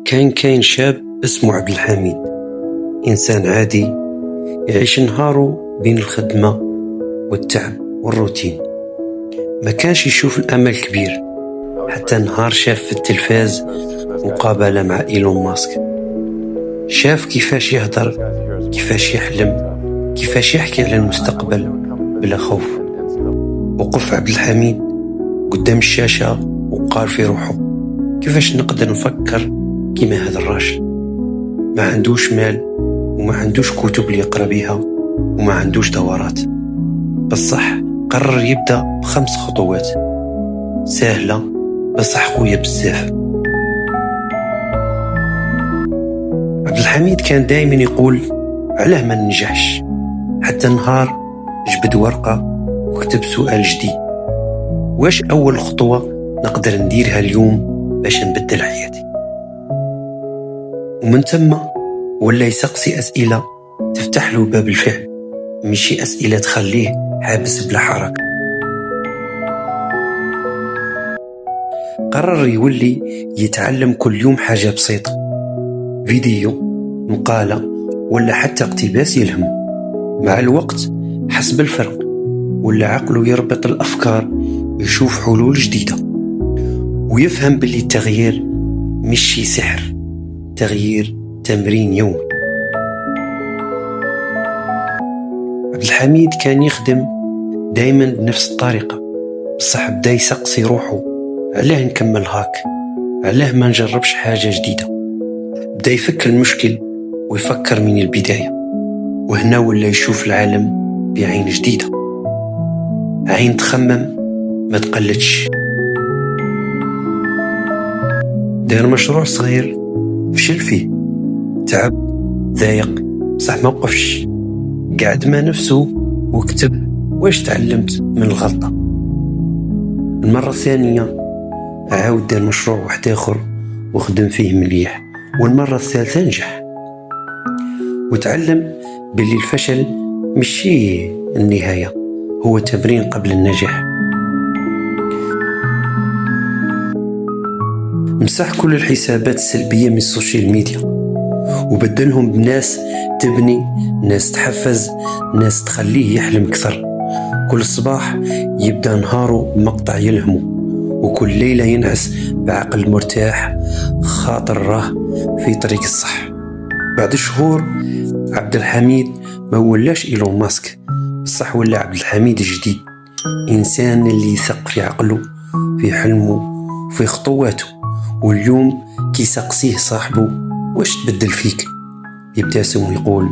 كاين شاب اسمه عبد الحميد، إنسان عادي يعيش نهاره بين الخدمة والتعب والروتين. ما كانش يشوف الأمل كبير حتى نهار شاف في التلفاز مقابلة مع إيلون ماسك. شاف كيفاش يهدر، كيفاش يحلم، كيفاش يحكي على المستقبل بلا خوف. وقف عبد الحميد قدام الشاشة وقال في روحه: كيفاش نقدر نفكر كيما هذا الراجل؟ ما عندوش مال وما عندوش كتب اللي يقرأ بيها وما عندوش دورات، بصح قرر يبدأ ب5 خطوات سهلة بصح قوية بزاف. عبد الحميد كان دايما يقول: علاه ما ننجحش؟ حتى نهار جبد ورقة وكتب سؤال جديد: واش أول خطوة نقدر نديرها اليوم باش نبدل حياتي؟ ومن ثم ولا يسقسي أسئلة تفتح له باب الفعل، ماشي أسئلة تخليه حابس بلا حركة. قرر يولي يتعلم كل يوم حاجة بسيطة، فيديو، مقالة، ولا حتى اقتباس يلهمه. مع الوقت حس بالفرق، ولا عقله يربط الأفكار، يشوف حلول جديدة، ويفهم باللي التغيير مش شي سحر، تغيير تمرين يومي. عبد الحميد كان يخدم دايما بنفس الطريقة، بصح بدا يسقسي روحه: علاه نكمل هاك؟ علاه ما نجربش حاجة جديدة؟ بدا يفك المشكل ويفكر من البداية، وهنا ولا يشوف العالم بعين جديدة، عين تخمم ما تقلدش. دار مشروع صغير فشل فيه، تعب، ضايق، بصح ما وقفش، قعد مع نفسه وكتب: واش تعلمت من الغلطة؟ المرة الثانية عاود دار مشروع واحد آخر وخدم فيه مليح، والمرة الثالثة نجح، وتعلم باللي الفشل مشي النهاية، هو تمرين قبل النجاح. مسح كل الحسابات السلبية من السوشيال ميديا وبدلهم بناس تبني، ناس تحفز، ناس تخليه يحلم أكثر. كل صباح يبدأ نهاره بمقطع يلهمه، وكل ليلة ينعس بعقل مرتاح، خاطر راه في طريق الصح. بعد شهور عبد الحميد ما ولاش إيلون ماسك، بصح ولا عبد الحميد الجديد، إنسان اللي يثق في عقله، في حلمه، في خطواته. واليوم كيسقسيه صاحبه: واش تبدل فيك؟ يبتسم ويقول: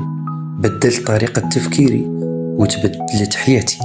بدلت طريقة تفكيري وتبدلت حياتي.